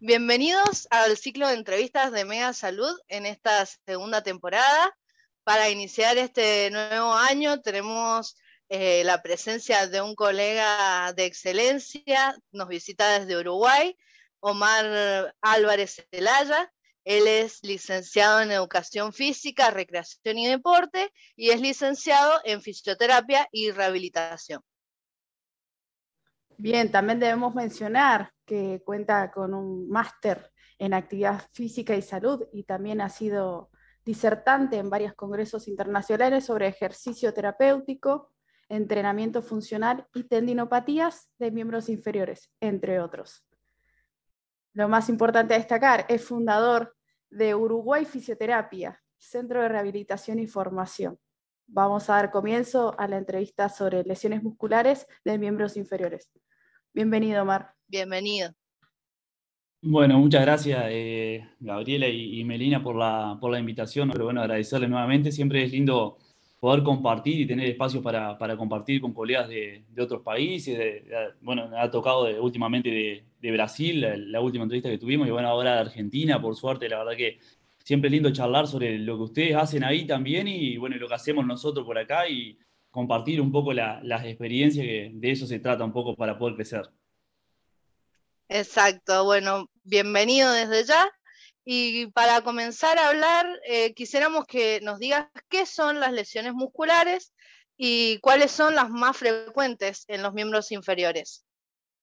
Bienvenidos al ciclo de entrevistas de Mega Salud en esta segunda temporada. Para iniciar este nuevo año tenemos la presencia de un colega de excelencia, nos visita desde Uruguay, Omar Álvarez Zelaya. Él es licenciado en Educación Física, Recreación y Deporte y es licenciado en Fisioterapia y Rehabilitación. Bien, también debemos mencionar que cuenta con un máster en actividad física y salud y también ha sido disertante en varios congresos internacionales sobre ejercicio terapéutico, entrenamiento funcional y tendinopatías de miembros inferiores, entre otros. Lo más importante a destacar, es fundador de Uruguay Fisioterapia, Centro de Rehabilitación y Formación. Vamos a dar comienzo a la entrevista sobre lesiones musculares de miembros inferiores. Bienvenido, Omar. Bienvenido. Bueno, muchas gracias, Gabriela y Melina por la invitación. Pero bueno, agradecerles nuevamente. Siempre es lindo poder compartir y tener espacios para compartir con colegas de otros países. Bueno, me ha tocado últimamente de Brasil, la última entrevista que tuvimos, y bueno, ahora de Argentina, por suerte. La verdad que siempre es lindo charlar sobre lo que ustedes hacen ahí también y bueno, lo que hacemos nosotros por acá y compartir un poco las experiencias, que de eso se trata un poco para poder crecer. Exacto, bueno, bienvenido desde ya. Y para comenzar a hablar, quisiéramos que nos digas qué son las lesiones musculares y cuáles son las más frecuentes en los miembros inferiores.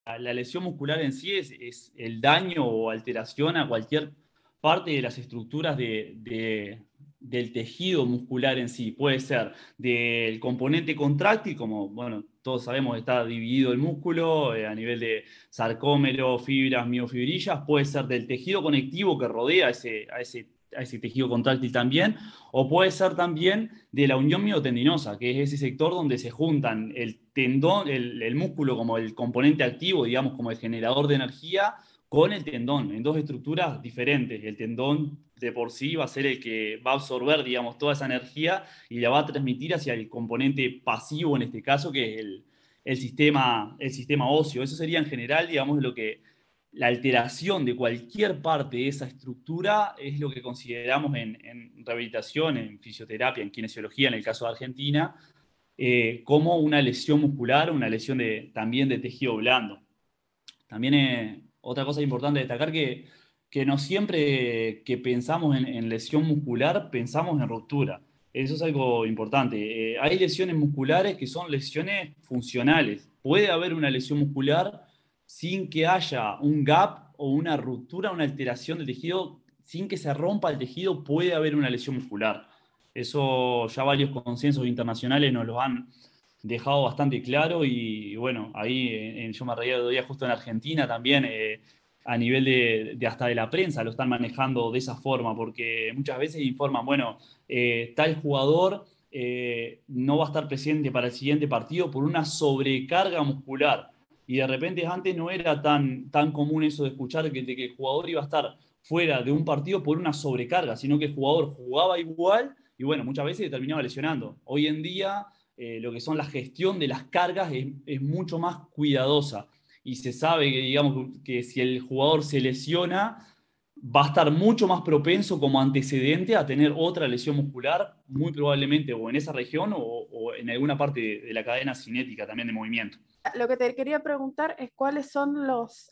La lesión muscular en sí es el daño o alteración a cualquier parte de las estructuras del tejido muscular en sí. Puede ser del componente contráctil, como bueno, todos sabemos está dividido el músculo a nivel de sarcómero, fibras, miofibrillas. Puede ser del tejido conectivo que rodea a ese tejido contráctil también, o puede ser también de la unión miotendinosa, que es ese sector donde se juntan el tendón, el músculo como el componente activo, digamos, como el generador de energía, con el tendón, en dos estructuras diferentes. El tendón de por sí va a ser el que va a absorber, digamos, toda esa energía y la va a transmitir hacia el componente pasivo, en este caso, que es el sistema óseo. Eso sería en general, digamos, lo que la alteración de cualquier parte de esa estructura es lo que consideramos en rehabilitación, en fisioterapia, en kinesiología, en el caso de Argentina, como una lesión muscular, una lesión también de tejido blando. También otra cosa importante destacar que no siempre que pensamos en lesión muscular pensamos en ruptura. Eso es algo importante. Hay lesiones musculares que son lesiones funcionales. Puede haber una lesión muscular sin que haya un gap o una ruptura, una alteración del tejido, sin que se rompa el tejido, puede haber una lesión muscular. Eso ya varios consensos internacionales nos lo han dejado bastante claro y bueno, ahí yo me reía de día justo en Argentina también, a nivel de hasta de la prensa lo están manejando de esa forma, porque muchas veces informan, bueno, tal jugador no va a estar presente para el siguiente partido por una sobrecarga muscular. Y de repente antes no era tan común eso de escuchar de que el jugador iba a estar fuera de un partido por una sobrecarga, sino que el jugador jugaba igual y bueno, muchas veces terminaba lesionando. Hoy en día lo que son la gestión de las cargas es mucho más cuidadosa y se sabe que, digamos, que si el jugador se lesiona, va a estar mucho más propenso como antecedente a tener otra lesión muscular, muy probablemente o en esa región o en alguna parte de la cadena cinética también de movimiento. Lo que te quería preguntar es cuáles son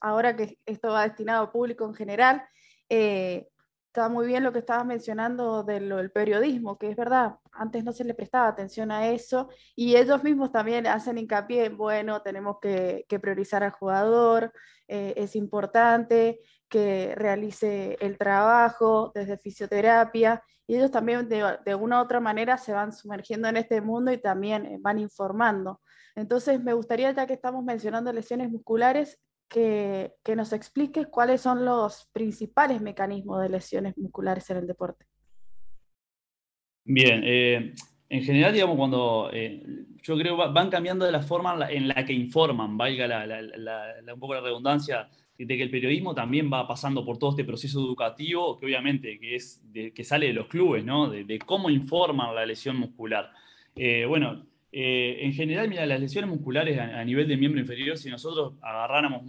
ahora que esto va destinado al público en general, está muy bien lo que estabas mencionando del periodismo, que es verdad, antes no se le prestaba atención a eso, y ellos mismos también hacen hincapié en, bueno, tenemos que priorizar al jugador, es importante que realice el trabajo desde fisioterapia, y ellos también de una u otra manera se van sumergiendo en este mundo y también van informando. Entonces, me gustaría, ya que estamos mencionando lesiones musculares, que nos expliques cuáles son los principales mecanismos de lesiones musculares en el deporte. Bien, en general, digamos, cuando yo creo van cambiando de la forma en la que informan, valga un poco la redundancia, de que el periodismo también va pasando por todo este proceso educativo, que obviamente que sale de los clubes, ¿no? De cómo informan la lesión muscular. Bueno, en general, mira, las lesiones musculares a nivel de miembro inferior, si nosotros agarráramos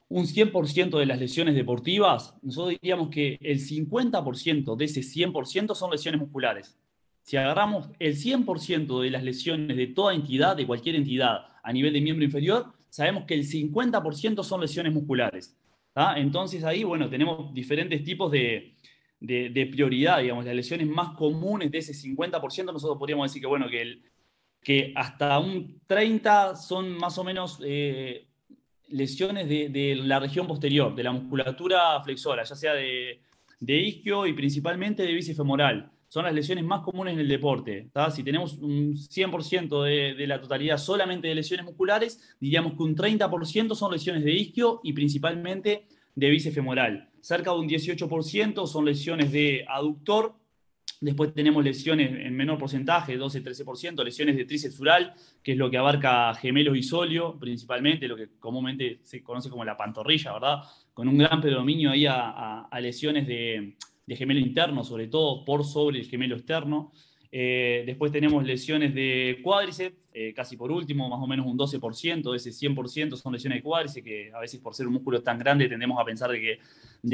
un 100% de las lesiones deportivas, nosotros diríamos que el 50% de ese 100% son lesiones musculares. Si agarramos el 100% de las lesiones de toda entidad, de cualquier entidad a nivel de miembro inferior, sabemos que el 50% son lesiones musculares. ¿Tá? Entonces ahí, bueno, tenemos diferentes tipos de prioridad, digamos, las lesiones más comunes de ese 50%, nosotros podríamos decir que, bueno, que hasta un 30% son más o menos lesiones de la región posterior, de la musculatura flexora, ya sea de isquio y principalmente de bíceps-femoral. Son las lesiones más comunes en el deporte. ¿Tá? Si tenemos un 100% de la totalidad solamente de lesiones musculares, diríamos que un 30% son lesiones de isquio y principalmente de bíceps femoral. Cerca de un 18% son lesiones de aductor. Después tenemos lesiones en menor porcentaje, 12-13%, lesiones de tríceps ural, que es lo que abarca gemelos y sóleo, principalmente, lo que comúnmente se conoce como la pantorrilla, ¿verdad? Con un gran predominio ahí a lesiones de gemelo interno, sobre todo por sobre el gemelo externo. Después tenemos lesiones de cuádriceps, casi por último, más o menos un 12% de ese 100% son lesiones de cuádriceps, que a veces por ser un músculo tan grande tendemos a pensar de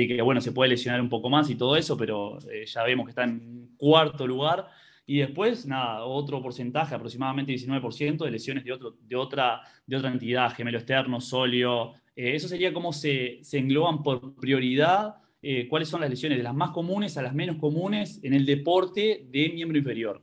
que bueno, se puede lesionar un poco más y todo eso, pero ya vemos que está en cuarto lugar. Y después, nada, otro porcentaje, aproximadamente 19% de lesiones de otra entidad, gemelo externo, sóleo. Eso sería cómo se engloban por prioridad cuáles son las lesiones de las más comunes a las menos comunes en el deporte de miembro inferior.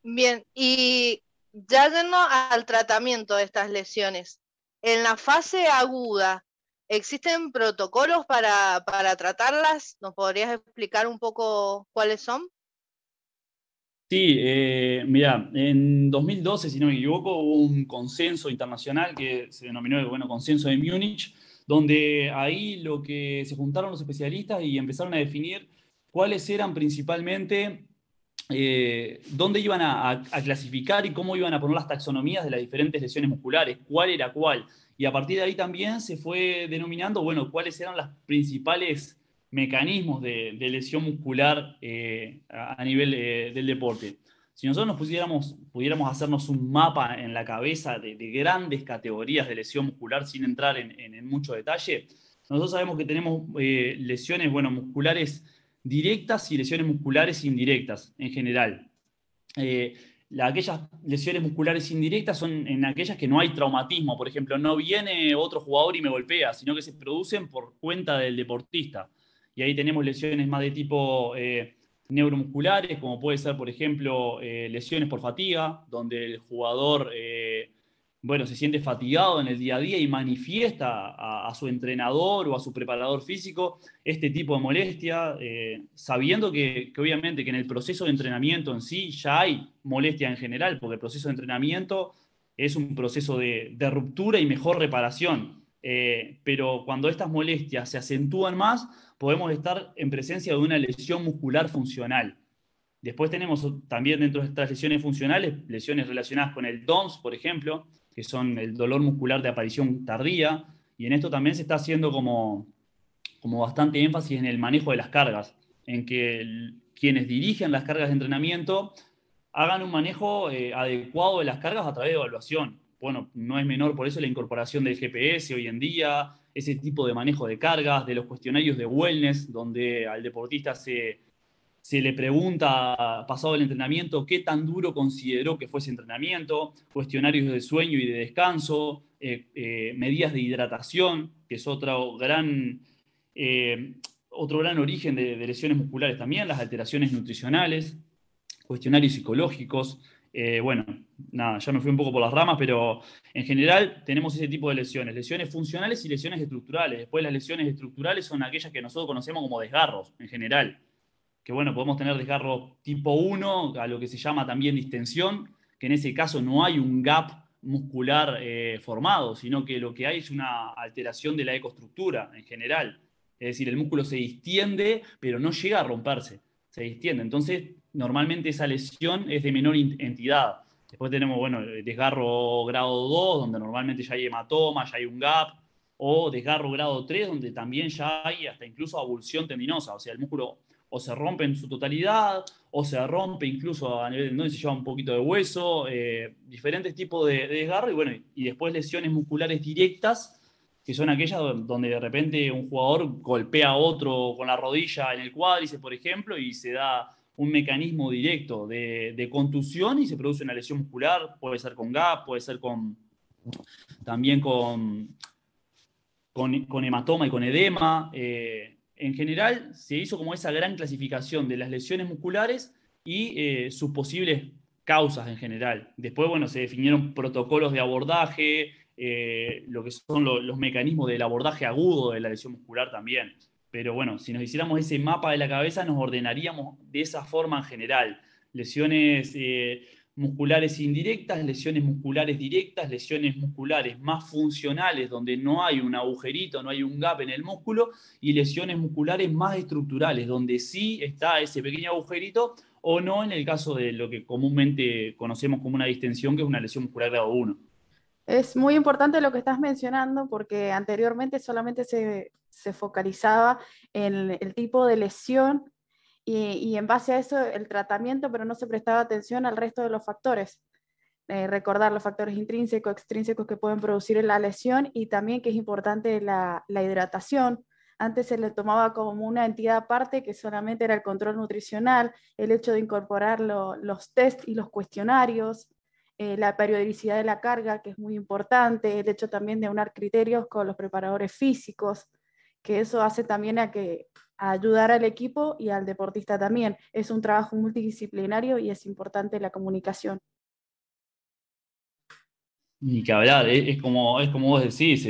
Bien, y ya yendo al tratamiento de estas lesiones, en la fase aguda, ¿existen protocolos para tratarlas? ¿Nos podrías explicar un poco cuáles son? Sí, mira, en 2012, si no me equivoco, hubo un consenso internacional que se denominó el Consenso de Múnich, donde ahí lo que se juntaron los especialistas y empezaron a definir cuáles eran principalmente, dónde iban a clasificar y cómo iban a poner las taxonomías de las diferentes lesiones musculares, cuál era cuál. Y a partir de ahí también se fue denominando, bueno, cuáles eran las principales mecanismos de lesión muscular a nivel del deporte. Si nosotros pudiéramos hacernos un mapa en la cabeza de grandes categorías de lesión muscular sin entrar en mucho detalle, nosotros sabemos que tenemos lesiones musculares directas y lesiones musculares indirectas en general. Aquellas lesiones musculares indirectas son en aquellas que no hay traumatismo. Por ejemplo, no viene otro jugador y me golpea, sino que se producen por cuenta del deportista. Y ahí tenemos lesiones más de tipo neuromusculares, como puede ser, por ejemplo, lesiones por fatiga, donde el jugador se siente fatigado en el día a día y manifiesta a su entrenador o a su preparador físico este tipo de molestia, sabiendo que obviamente que en el proceso de entrenamiento en sí ya hay molestia en general, porque el proceso de entrenamiento es un proceso de ruptura y mejor reparación. Pero cuando estas molestias se acentúan más, podemos estar en presencia de una lesión muscular funcional. Después tenemos también dentro de estas lesiones funcionales, lesiones relacionadas con el DOMS, por ejemplo, que son el dolor muscular de aparición tardía, y en esto también se está haciendo como bastante énfasis en el manejo de las cargas, en que quienes dirigen las cargas de entrenamiento hagan un manejo adecuado de las cargas a través de evaluación. Bueno, no es menor por eso la incorporación del GPS hoy en día, ese tipo de manejo de cargas, de los cuestionarios de wellness, donde al deportista se le pregunta, pasado el entrenamiento, qué tan duro consideró que fue ese entrenamiento, cuestionarios de sueño y de descanso, medidas de hidratación, que es otro gran origen de lesiones musculares también, las alteraciones nutricionales, cuestionarios psicológicos. Nada, ya me fui un poco por las ramas, pero en general tenemos ese tipo de lesiones funcionales y lesiones estructurales. Después las lesiones estructurales son aquellas que nosotros conocemos como desgarros, en general. Que podemos tener desgarro tipo 1, a lo que se llama también distensión, que en ese caso no hay un gap muscular formado, sino que lo que hay es una alteración de la ecoestructura en general. Es decir, el músculo se distiende, pero no llega a romperse, se distiende. Entonces, normalmente esa lesión es de menor entidad. Después tenemos, desgarro grado 2, donde normalmente ya hay hematoma, ya hay un gap, o desgarro grado 3, donde también ya hay hasta incluso avulsión tendinosa, o sea, el músculo o se rompe en su totalidad, o se rompe incluso a nivel donde se lleva un poquito de hueso, diferentes tipos de desgarro, y después lesiones musculares directas, que son aquellas donde de repente un jugador golpea a otro con la rodilla en el cuádriceps, por ejemplo, y se da un mecanismo directo de contusión y se produce una lesión muscular. Puede ser con gap, puede ser también con hematoma y con edema. En general, se hizo como esa gran clasificación de las lesiones musculares y sus posibles causas en general. Después, bueno, se definieron protocolos de abordaje, lo que son los mecanismos del abordaje agudo de la lesión muscular también. Pero bueno, si nos hiciéramos ese mapa de la cabeza, nos ordenaríamos de esa forma en general. Lesiones musculares indirectas, lesiones musculares directas, lesiones musculares más funcionales, donde no hay un agujerito, no hay un gap en el músculo, y lesiones musculares más estructurales, donde sí está ese pequeño agujerito, o no en el caso de lo que comúnmente conocemos como una distensión, que es una lesión muscular grado 1. Es muy importante lo que estás mencionando porque anteriormente solamente se focalizaba en el tipo de lesión y en base a eso el tratamiento, pero no se prestaba atención al resto de los factores. Recordar los factores intrínsecos, extrínsecos que pueden producir la lesión y también que es importante la hidratación. Antes se le tomaba como una entidad aparte que solamente era el control nutricional, el hecho de incorporar los test y los cuestionarios, la periodicidad de la carga, que es muy importante, el hecho también de aunar criterios con los preparadores físicos, que eso hace también a ayudar al equipo y al deportista también. Es un trabajo multidisciplinario y es importante la comunicación. Ni que hablar, es como vos decís,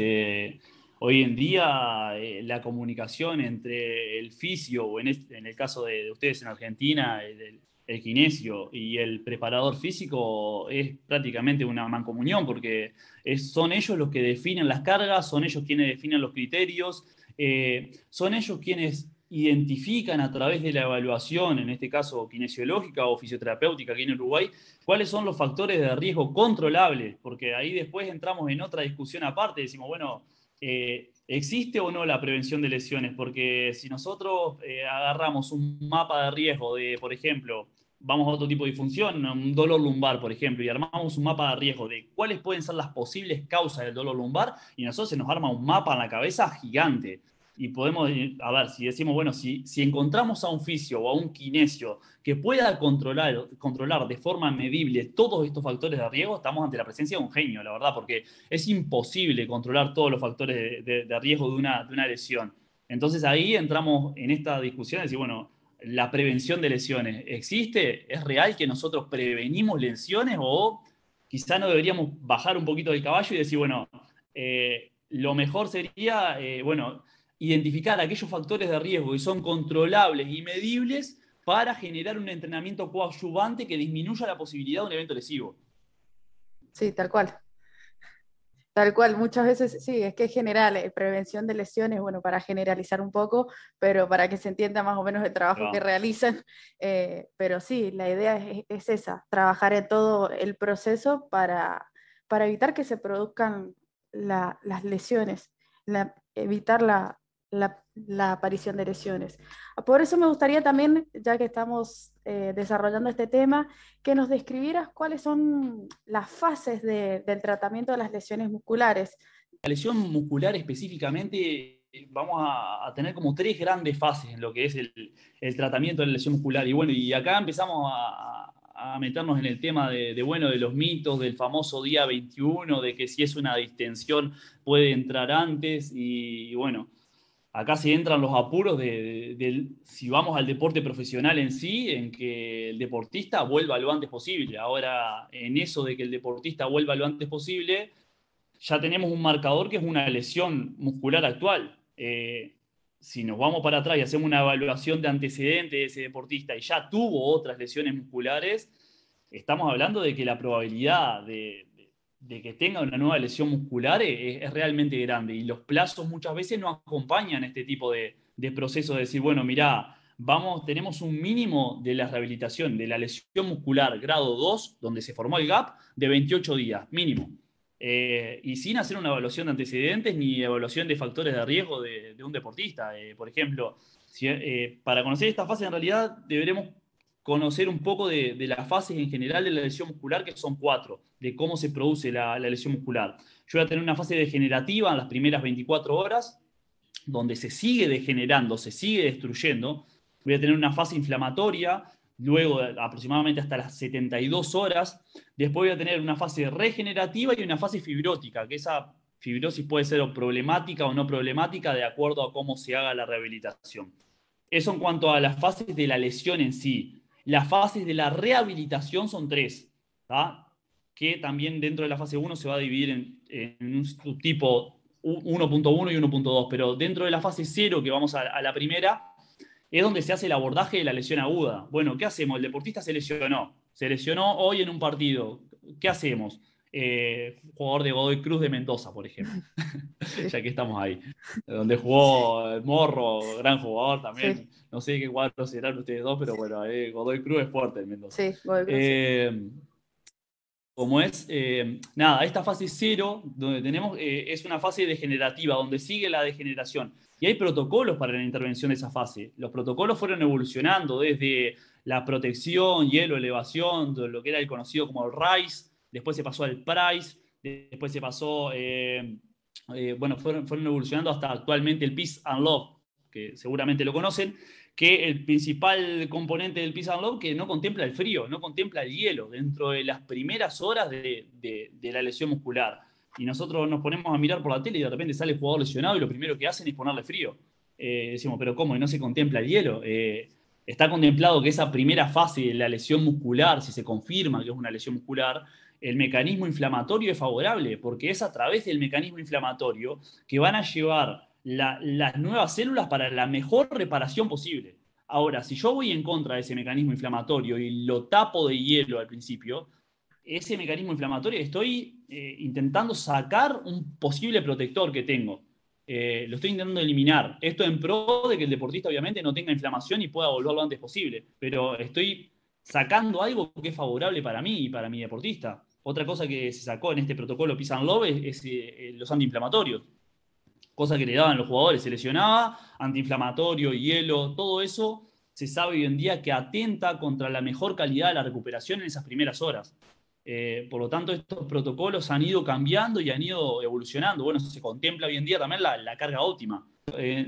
hoy en día la comunicación entre el fisio, o en el caso de ustedes en Argentina, el kinesio y el preparador físico es prácticamente una mancomunión, porque son ellos los que definen las cargas, son ellos quienes definen los criterios, son ellos quienes identifican a través de la evaluación, en este caso kinesiológica o fisioterapéutica aquí en Uruguay, cuáles son los factores de riesgo controlables, porque ahí después entramos en otra discusión aparte, decimos, bueno, ¿existe o no la prevención de lesiones? Porque si nosotros agarramos un mapa de riesgo de, por ejemplo, vamos a otro tipo de disfunción, un dolor lumbar, por ejemplo, y armamos un mapa de riesgo de cuáles pueden ser las posibles causas del dolor lumbar, y nosotros se nos arma un mapa en la cabeza gigante. Y podemos, a ver, si decimos, bueno, si encontramos a un fisio o a un kinesio que pueda controlar de forma medible todos estos factores de riesgo, estamos ante la presencia de un genio, la verdad, porque es imposible controlar todos los factores de riesgo de una lesión. Entonces ahí entramos en esta discusión de decir, bueno, la prevención de lesiones, ¿existe? ¿Es real que nosotros prevenimos lesiones o quizá no deberíamos bajar un poquito del caballo y decir, bueno, lo mejor sería, bueno, identificar aquellos factores de riesgo que son controlables y medibles para generar un entrenamiento coadyuvante que disminuya la posibilidad de un evento lesivo? Sí, tal cual. Tal cual, muchas veces sí, es que es general, prevención de lesiones, bueno, para generalizar un poco, pero para que se entienda más o menos el trabajo que realizan. Pero sí, la idea es esa, trabajar en todo el proceso para evitar que se produzcan las lesiones, evitar la aparición de lesiones. Por eso me gustaría también, ya que estamos desarrollando este tema, que nos describieras cuáles son las fases del tratamiento de las lesiones musculares. La lesión muscular específicamente, vamos a tener como 3 grandes fases en lo que es el tratamiento de la lesión muscular. Y bueno, y acá empezamos a meternos en el tema bueno, de los mitos, del famoso día 21, de que si es una distensión puede entrar antes. Y bueno, acá se entran los apuros si vamos al deporte profesional en sí, en que el deportista vuelva lo antes posible. Ahora, en eso de que el deportista vuelva lo antes posible, ya tenemos un marcador que es una lesión muscular actual. Si nos vamos para atrás y hacemos una evaluación de antecedentes de ese deportista y ya tuvo otras lesiones musculares, estamos hablando de que la probabilidad de que tenga una nueva lesión muscular es realmente grande, y los plazos muchas veces no acompañan este tipo de procesos de decir, bueno, mirá, tenemos un mínimo de la rehabilitación de la lesión muscular grado 2, donde se formó el gap, de 28 días, mínimo. Y sin hacer una evaluación de antecedentes ni evaluación de factores de riesgo de un deportista. Por ejemplo, para conocer esta fase, en realidad deberemos conocer un poco de las fases en general de la lesión muscular, que son 4, de cómo se produce la lesión muscular. Yo voy a tener una fase degenerativa en las primeras 24 horas, donde se sigue degenerando, se sigue destruyendo. Voy a tener una fase inflamatoria, luego aproximadamente hasta las 72 horas. Después voy a tener una fase regenerativa y una fase fibrótica, que esa fibrosis puede ser o problemática o no problemática de acuerdo a cómo se haga la rehabilitación. Eso en cuanto a las fases de la lesión en sí. Las fases de la rehabilitación son 3, ¿tá? Que también dentro de la fase 1 se va a dividir en un subtipo 1.1 y 1.2, pero dentro de la fase 0, que vamos a la primera, es donde se hace el abordaje de la lesión aguda. Bueno, ¿qué hacemos? El deportista se lesionó hoy en un partido. ¿Qué hacemos? Jugador de Godoy Cruz de Mendoza, por ejemplo, ya que estamos ahí, donde jugó Morro, gran jugador también. Sí. No sé qué cuadro serán ustedes dos, pero bueno, Godoy Cruz es fuerte en Mendoza. Sí, Godoy Cruz. Como es, nada, esta fase 0, donde tenemos, es una fase degenerativa, donde sigue la degeneración. Y hay protocolos para la intervención de esa fase. Los protocolos fueron evolucionando desde la protección, hielo, elevación, lo que era el conocido como el RICE, después se pasó al PRICE, después se pasó, bueno, fueron evolucionando hasta actualmente el Peace and Love, que seguramente lo conocen, que el principal componente del Peace and Love que no contempla el frío, no contempla el hielo dentro de las primeras horas de la lesión muscular. Y nosotros nos ponemos a mirar por la tele y de repente sale el jugador lesionado y lo primero que hacen es ponerle frío. Decimos, ¿pero cómo? ¿Y no se contempla el hielo? Está contemplado que esa primera fase de la lesión muscular, si se confirma que es una lesión muscular, el mecanismo inflamatorio es favorable, porque es a través del mecanismo inflamatorio que van a llevar las nuevas células para la mejor reparación posible. Ahora, si yo voy en contra de ese mecanismo inflamatorio y lo tapo de hielo al principio, ese mecanismo inflamatorio estoy intentando sacar un posible protector que tengo. Lo estoy intentando eliminar. Esto en pro de que el deportista obviamente no tenga inflamación y pueda volver lo antes posible. Pero estoy sacando algo que es favorable para mí y para mi deportista. Otra cosa que se sacó en este protocolo Peace and Love es los antiinflamatorios. Cosa que le daban los jugadores, se lesionaba, antiinflamatorio, hielo, todo eso se sabe hoy en día que atenta contra la mejor calidad de la recuperación en esas primeras horas. Por lo tanto, estos protocolos han ido cambiando y han ido evolucionando. Bueno, se contempla hoy en día también la carga óptima.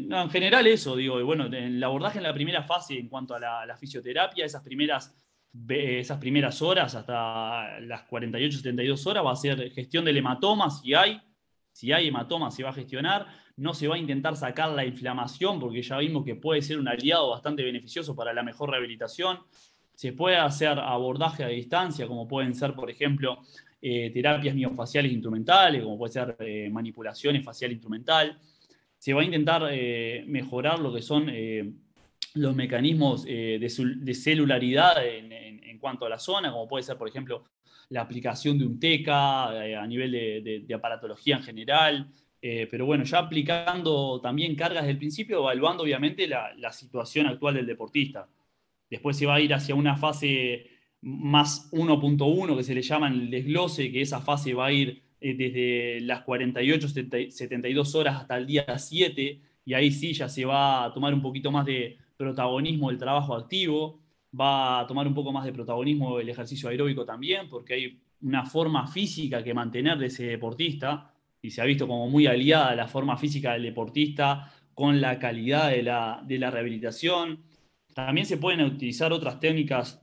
No, en general eso, digo, bueno, en el abordaje en la primera fase en cuanto a la fisioterapia, esas primeras horas hasta las 48, 72 horas va a ser gestión del hematoma, si hay hematoma se va a gestionar, no se va a intentar sacar la inflamación porque ya vimos que puede ser un aliado bastante beneficioso para la mejor rehabilitación. Se puede hacer abordaje a distancia, como pueden ser, por ejemplo, terapias miofaciales instrumentales, como puede ser manipulaciones facial instrumental. Se va a intentar mejorar lo que son los mecanismos de celularidad en cuanto a la zona, como puede ser, por ejemplo, la aplicación de un TECA a nivel de aparatología en general, pero bueno, ya aplicando también cargas del principio, evaluando obviamente la situación actual del deportista. Después se va a ir hacia una fase más 1.1, que se le llama el desglose, que esa fase va a ir desde las 48, 72 horas hasta el día 7, y ahí sí ya se va a tomar un poquito más de protagonismo del trabajo activo, va a tomar un poco más de protagonismo el ejercicio aeróbico también, porque hay una forma física que mantener de ese deportista, y se ha visto como muy aliada la forma física del deportista con la calidad de la rehabilitación. También se pueden utilizar otras técnicas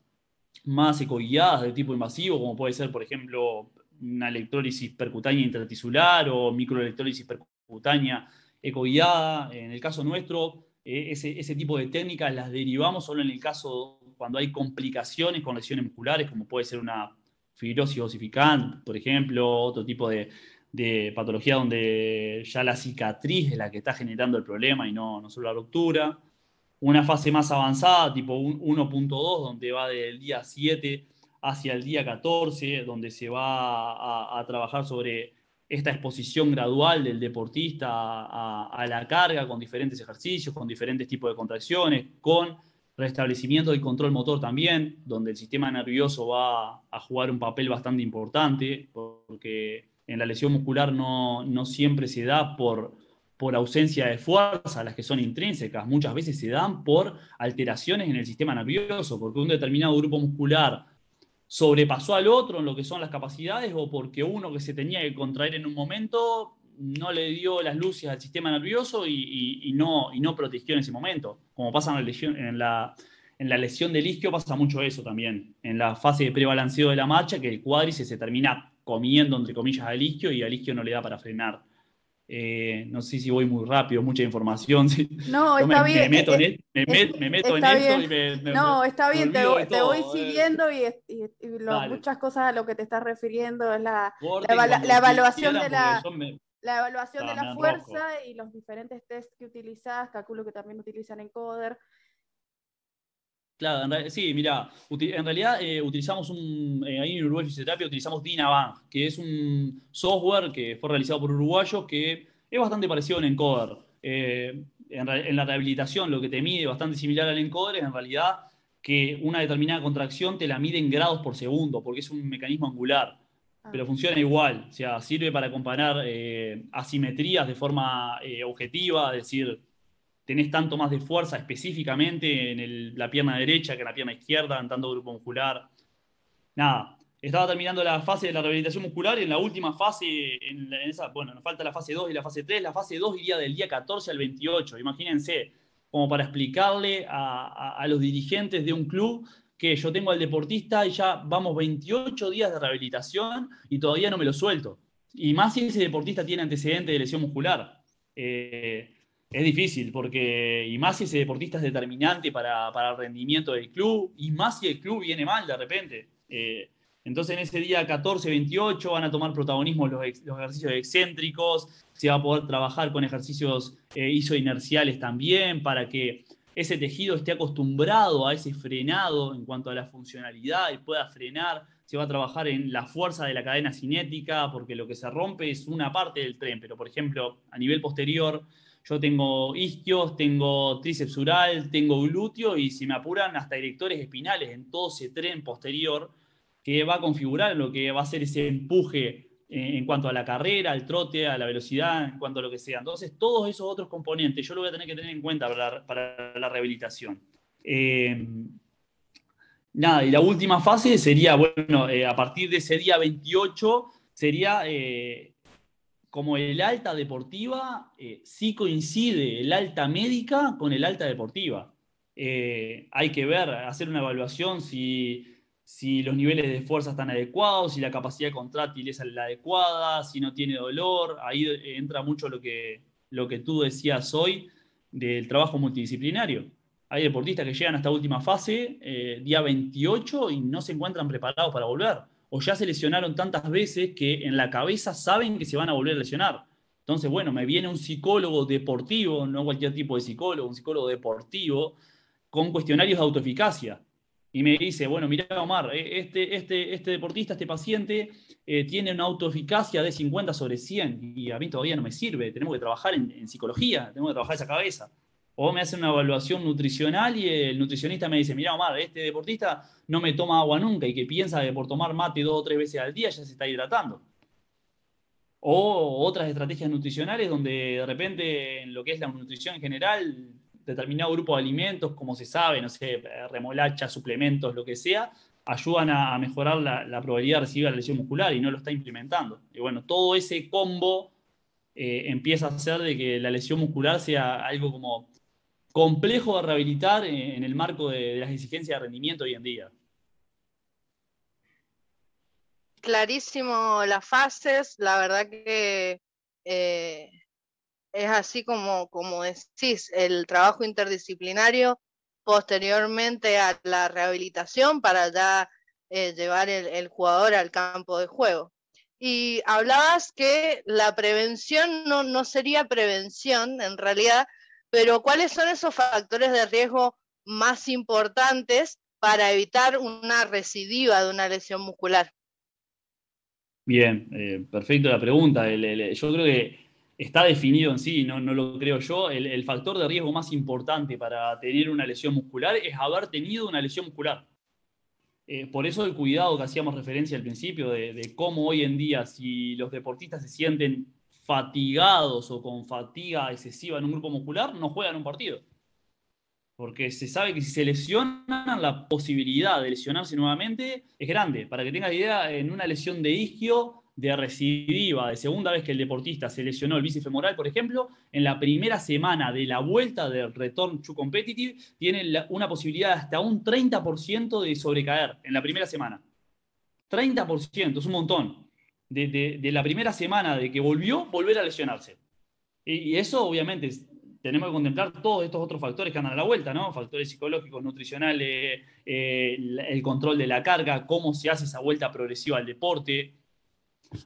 más ecoguiadas de tipo invasivo, como puede ser, por ejemplo, una electrólisis percutánea intratisular o microelectrólisis percutánea ecoguiada. En el caso nuestro, ese tipo de técnicas las derivamos solo en el caso cuando hay complicaciones con lesiones musculares, como puede ser una fibrosis osificante, por ejemplo, otro tipo de patología donde ya la cicatriz es la que está generando el problema y no solo la ruptura. Una fase más avanzada, tipo 1.2, donde va del día 7 hacia el día 14, donde se va a trabajar sobre esta exposición gradual del deportista a la carga con diferentes ejercicios, con diferentes tipos de contracciones, con restablecimiento del control motor también, donde el sistema nervioso va a jugar un papel bastante importante, porque en la lesión muscular no siempre se da por por ausencia de fuerza, las que son intrínsecas, muchas veces se dan por alteraciones en el sistema nervioso, porque un determinado grupo muscular sobrepasó al otro en lo que son las capacidades, o porque uno que se tenía que contraer en un momento no le dio las luces al sistema nervioso y no protegió en ese momento. Como pasa en la lesión del isquio, pasa mucho eso también. En la fase de prebalanceo de la marcha, que el cuádriceps se termina comiendo, entre comillas, al isquio, y al isquio no le da para frenar. No sé si voy muy rápido, mucha información. No, Yo está me bien, meto me meto en está esto bien. y No, está me bien, olvido de te voy todo. siguiendo Dale, muchas cosas a lo que te estás refiriendo es corten la cuando evaluación quieran porque yo la evaluación de la me enrosco. fuerza y los diferentes tests que utilizás, calculo que también utilizan encoder. Claro, sí, mira, en realidad utilizamos ahí en Uruguay Fisioterapia utilizamos Dynavant, que es un software que fue realizado por uruguayos que es bastante parecido a un encoder. En la rehabilitación lo que te mide bastante similar al encoder es en realidad que una determinada contracción te la mide en grados por segundo, porque es un mecanismo angular, Ah, pero funciona igual, o sea, sirve para comparar asimetrías de forma objetiva, es decir, tenés tanto más de fuerza específicamente en la pierna derecha que en la pierna izquierda, en tanto grupo muscular. Nada, estaba terminando la fase de la rehabilitación muscular y en la última fase, bueno, nos falta la fase 2 y la fase 3. La fase 2 iría del día 14 al 28. Imagínense, como para explicarle a los dirigentes de un club que yo tengo al deportista y ya vamos 28 días de rehabilitación y todavía no me lo suelto. Y más si ese deportista tiene antecedente de lesión muscular. Es difícil, y más si ese deportista es determinante para el rendimiento del club, y más si el club viene mal de repente. Entonces en ese día 14-28 van a tomar protagonismo los ejercicios excéntricos, se va a poder trabajar con ejercicios isoinerciales también para que ese tejido esté acostumbrado a ese frenado en cuanto a la funcionalidad y pueda frenar. Se va a trabajar en la fuerza de la cadena cinética, porque lo que se rompe es una parte del tren, pero por ejemplo a nivel posterior yo tengo isquios, tengo tríceps ural, tengo glúteo y si me apuran hasta directores espinales en todo ese tren posterior que va a configurar lo que va a ser ese empuje en cuanto a la carrera, al trote, a la velocidad, en cuanto a lo que sea. Entonces, todos esos otros componentes yo lo voy a tener que tener en cuenta para la rehabilitación. Nada, y la última fase sería, bueno, a partir de ese día 28 sería como el alta deportiva, sí coincide el alta médica con el alta deportiva. Hay que ver, hacer una evaluación si los niveles de fuerza están adecuados, si la capacidad contráctil es la adecuada, si no tiene dolor. Ahí entra mucho lo que tú decías hoy del trabajo multidisciplinario. Hay deportistas que llegan a esta última fase, día 28, y no se encuentran preparados para volver. O ya se lesionaron tantas veces que en la cabeza saben que se van a volver a lesionar. Entonces, bueno, me viene un psicólogo deportivo, no cualquier tipo de psicólogo, un psicólogo deportivo, con cuestionarios de autoeficacia. Y me dice, bueno, mira, Omar, este deportista, este paciente, tiene una autoeficacia de 50/100 y a mí todavía no me sirve. Tenemos que trabajar en psicología, tenemos que trabajar esa cabeza. O me hacen una evaluación nutricional y el nutricionista me dice, mira, Omar, este deportista no me toma agua nunca y que piensa que por tomar mate 2 o 3 veces al día ya se está hidratando. O otras estrategias nutricionales donde de repente en lo que es la nutrición en general, determinado grupo de alimentos, como se sabe, no sé, remolacha, suplementos, lo que sea, ayudan a mejorar la probabilidad de recibir la lesión muscular y no lo está implementando. Y bueno, todo ese combo empieza a hacer de que la lesión muscular sea algo como complejo de rehabilitar en el marco de las exigencias de rendimiento hoy en día. Clarísimo las fases, la verdad que eh, es así como decís, el trabajo interdisciplinario posteriormente a la rehabilitación para ya llevar el jugador al campo de juego. Y hablabas que la prevención no sería prevención en realidad, pero ¿cuáles son esos factores de riesgo más importantes para evitar una recidiva de una lesión muscular? Bien, perfecto la pregunta. Yo creo que está definido en sí, no lo creo yo. El factor de riesgo más importante para tener una lesión muscular es haber tenido una lesión muscular. Por eso el cuidado que hacíamos referencia al principio de cómo hoy en día, si los deportistas se sienten fatigados o con fatiga excesiva en un grupo muscular, no juegan un partido. Porque se sabe que si se lesionan, la posibilidad de lesionarse nuevamente es grande. Para que tengas idea, en una lesión de isquio, de recidiva, de segunda vez que el deportista se lesionó el bíceps femoral, por ejemplo, en la primera semana de la vuelta del return to competitive, tiene una posibilidad de hasta un 30% de sobrecaer en la primera semana. 30%, es un montón. De la primera semana de que volver a lesionarse. Y eso, obviamente, tenemos que contemplar todos estos otros factores que andan a la vuelta, ¿no? Factores psicológicos, nutricionales, el control de la carga, cómo se hace esa vuelta progresiva al deporte,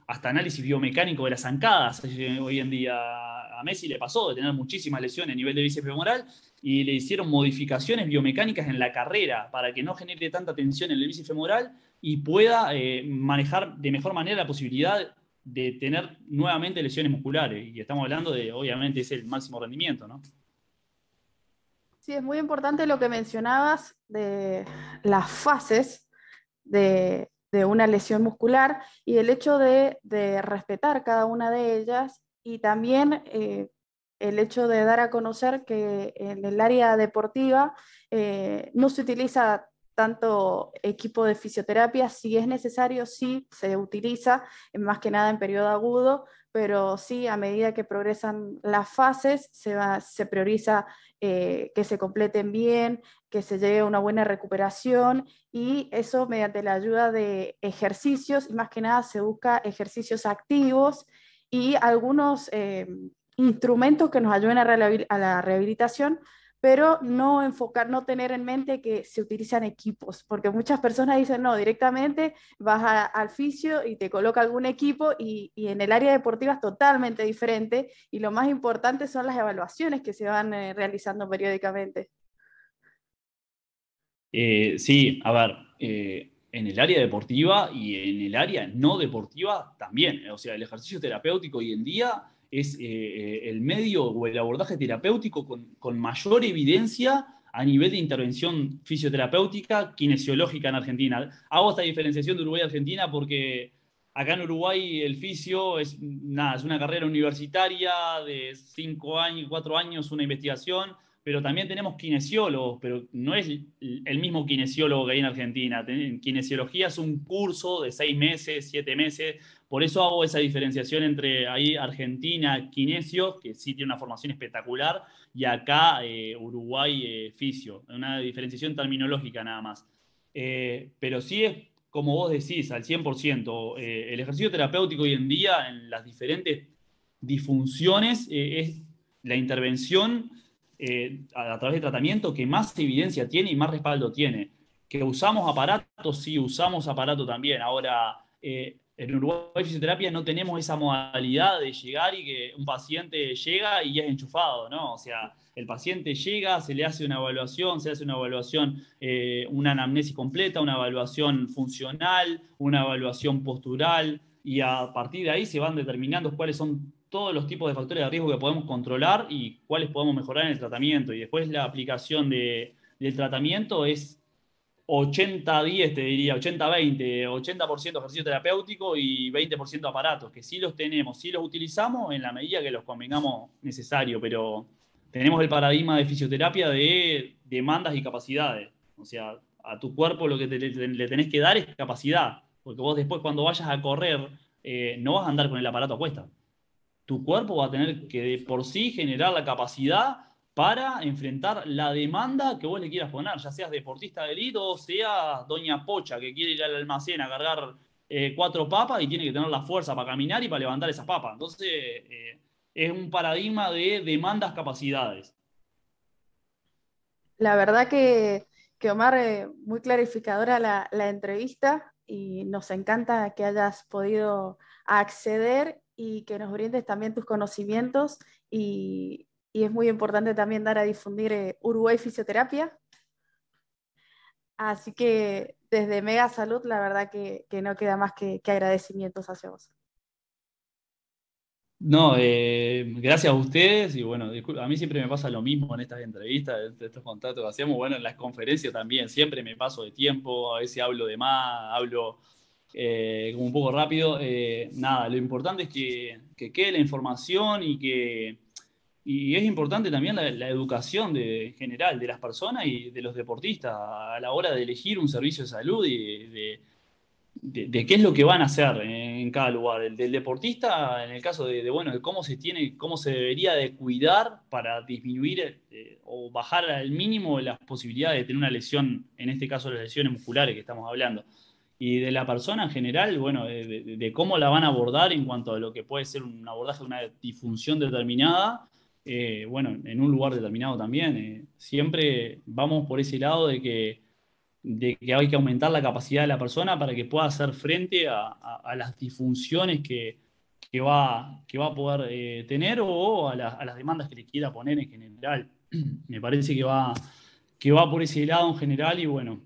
hasta análisis biomecánico de las zancadas. Hoy en día a Messi le pasó de tener muchísimas lesiones a nivel de bíceps femoral y le hicieron modificaciones biomecánicas en la carrera para que no genere tanta tensión en el bíceps femoral y pueda manejar de mejor manera la posibilidad de tener nuevamente lesiones musculares. Y estamos hablando de, obviamente, es el máximo rendimiento, ¿no? Sí, es muy importante lo que mencionabas de las fases de una lesión muscular y el hecho de respetar cada una de ellas y también el hecho de dar a conocer que en el área deportiva no se utiliza tanto equipo de fisioterapia. Si es necesario, sí se utiliza, más que nada en periodo agudo, pero sí, a medida que progresan las fases, se prioriza que se completen bien, que se llegue a una buena recuperación, y eso mediante la ayuda de ejercicios, y más que nada se busca ejercicios activos y algunos instrumentos que nos ayuden a la rehabilitación, pero no enfocar, no tener en mente que se utilizan equipos, porque muchas personas dicen, no, directamente vas al fisio y te coloca algún equipo, y en el área deportiva es totalmente diferente, y lo más importante son las evaluaciones que se van realizando periódicamente. Sí, a ver, en el área deportiva y en el área no deportiva también. O sea, el ejercicio terapéutico hoy en día es el medio o el abordaje terapéutico con mayor evidencia a nivel de intervención fisioterapéutica, kinesiológica en Argentina. Hago esta diferenciación de Uruguay y Argentina porque acá en Uruguay el fisio es, nada, es una carrera universitaria de 5 años, 4 años, una investigación, pero también tenemos kinesiólogos, pero no es el mismo kinesiólogo que hay en Argentina. Kinesiología es un curso de 6 meses, 7 meses, por eso hago esa diferenciación entre ahí Argentina, kinesio, que sí tiene una formación espectacular, y acá Uruguay, fisio, una diferenciación terminológica nada más. Pero sí es, como vos decís, al 100%, el ejercicio terapéutico hoy en día en las diferentes disfunciones es la intervención a través de tratamiento que más evidencia tiene y más respaldo tiene. Que usamos aparatos, sí, usamos aparato también. Ahora, en Uruguay Fisioterapia no tenemos esa modalidad de llegar y que un paciente llega y es enchufado, ¿no? O sea, el paciente llega, se le hace una evaluación, una anamnesis completa, una evaluación funcional, una evaluación postural, y a partir de ahí se van determinando cuáles son todos los tipos de factores de riesgo que podemos controlar y cuáles podemos mejorar en el tratamiento. Y después la aplicación del tratamiento es 80-10, te diría, 80-20, 80% ejercicio terapéutico y 20% aparatos, que sí los tenemos, sí los utilizamos en la medida que los convengamos necesario, pero tenemos el paradigma de fisioterapia de demandas y capacidades. O sea, a tu cuerpo lo que le tenés que dar es capacidad, porque vos después cuando vayas a correr no vas a andar con el aparato a cuesta. Tu cuerpo va a tener que de por sí generar la capacidad para enfrentar la demanda que vos le quieras poner, ya seas deportista de élite o seas doña Pocha que quiere ir al almacén a cargar 4 papas y tiene que tener la fuerza para caminar y para levantar esas papas. Entonces, es un paradigma de demandas-capacidades. La verdad que Omar, muy clarificadora la entrevista, y nos encanta que hayas podido acceder y que nos brindes también tus conocimientos, y es muy importante también dar a difundir Uruguay Fisioterapia. Así que desde Mega Salud, la verdad que no queda más que agradecimientos hacia vos. No, gracias a ustedes y bueno, disculpa, a mí siempre me pasa lo mismo en estas entrevistas, en estos contactos que hacemos, bueno, en las conferencias también, siempre me paso de tiempo, a veces hablo de más, hablo como un poco rápido. Nada, lo importante es que quede la información y es importante también la educación general de las personas y de los deportistas a la hora de elegir un servicio de salud y de qué es lo que van a hacer en cada lugar. El del deportista, en el caso bueno, de cómo se debería de cuidar para disminuir o bajar al mínimo las posibilidades de tener una lesión, en este caso las lesiones musculares que estamos hablando. Y de la persona en general, bueno, de cómo la van a abordar en cuanto a lo que puede ser un abordaje de una disfunción determinada, bueno, en un lugar determinado también. Siempre vamos por ese lado de que hay que aumentar la capacidad de la persona para que pueda hacer frente a las disfunciones que va a poder tener o a las demandas que le quiera poner en general. Me parece que va por ese lado en general y bueno,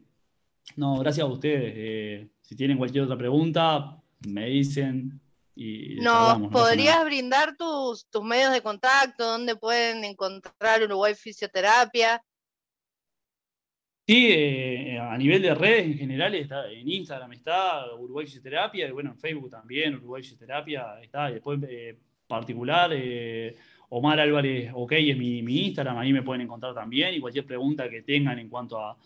no, gracias a ustedes. Si tienen cualquier otra pregunta, me dicen y le ¿Nos charlamos, no pasa nada. podrías brindar tus medios de contacto? ¿Dónde pueden encontrar Uruguay Fisioterapia? Sí, a nivel de redes en general, está, en Instagram está Uruguay Fisioterapia, y bueno, en Facebook también, Uruguay Fisioterapia, está, y después particular, Omar Álvarez, ok, es mi Instagram, ahí me pueden encontrar también, y cualquier pregunta que tengan en cuanto a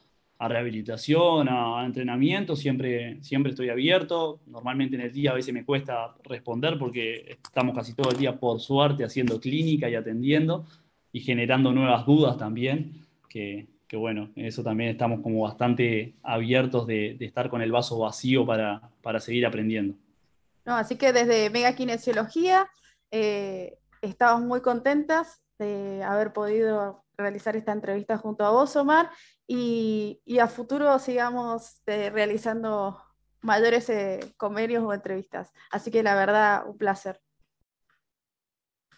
rehabilitación, a entrenamiento, siempre estoy abierto. Normalmente en el día a veces me cuesta responder porque estamos casi todo el día, por suerte, haciendo clínica y atendiendo, y generando nuevas dudas también, que bueno, eso también estamos como bastante abiertos de estar con el vaso vacío para seguir aprendiendo. No, así que desde Mega Kinesiología estamos muy contentas de haber podido realizar esta entrevista junto a vos, Omar, y a futuro sigamos realizando mayores convenios o entrevistas. Así que la verdad, un placer.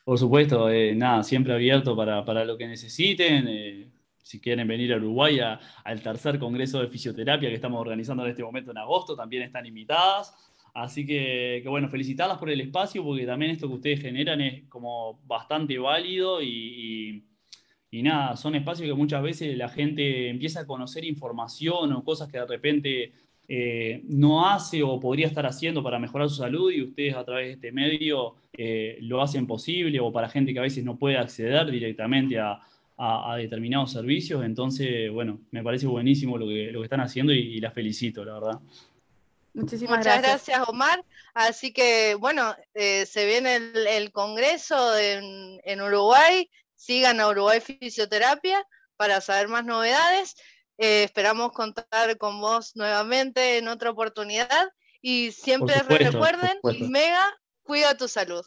Por supuesto, nada, siempre abierto para lo que necesiten. Si quieren venir a Uruguay al tercer Congreso de Fisioterapia que estamos organizando en este momento en agosto, también están invitadas. Así que bueno, felicitarlas por el espacio, porque también esto que ustedes generan es como bastante válido y nada, son espacios que muchas veces la gente empieza a conocer información o cosas que de repente no hace o podría estar haciendo para mejorar su salud y ustedes a través de este medio lo hacen posible o para gente que a veces no puede acceder directamente a determinados servicios. Entonces, bueno, me parece buenísimo lo que están haciendo y las felicito, la verdad. Muchísimas Muchas gracias. gracias, Omar. Así que, bueno, se viene el Congreso en Uruguay. Sigan a Uruguay Fisioterapia para saber más novedades. Esperamos contar con vos nuevamente en otra oportunidad. Y Por siempre supuesto, por recuerden, supuesto. Mega, cuida tu salud.